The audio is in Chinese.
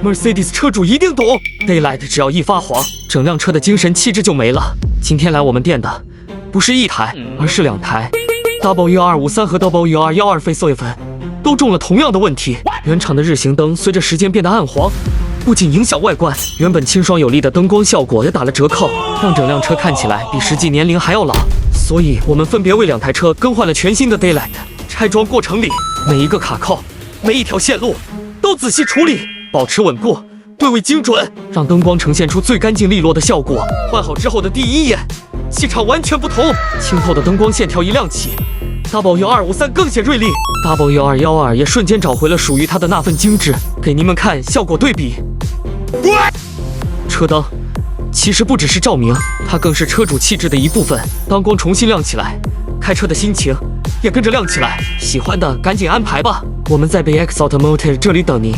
Mercedes 车主一定懂 ，Daylight 只要一发黄，整辆车的精神气质就没了。今天来我们店的不是一台，而是2台。W253和 W212 facelift 都中了同样的问题。原厂的日行灯随着时间变得暗黄，不仅影响外观，原本清爽有力的灯光效果也打了折扣，让整辆车看起来比实际年龄还要老。所以我们分别为2台车更换了全新的 Daylight。拆装过程里，每一个卡扣、每一条线路都仔细处理，保持稳固，对位精准，让灯光呈现出最干净利落的效果。换好之后的第一眼，气场完全不同，清透的灯光线条一亮起。W253更显锐利 ，W212也瞬间找回了属于它的那份精致。给你们看效果对比。车灯其实不只是照明，它更是车主气质的一部分。当光重新亮起来，开车的心情也跟着亮起来。喜欢的赶紧安排吧，我们在bx.automotive 这里等您。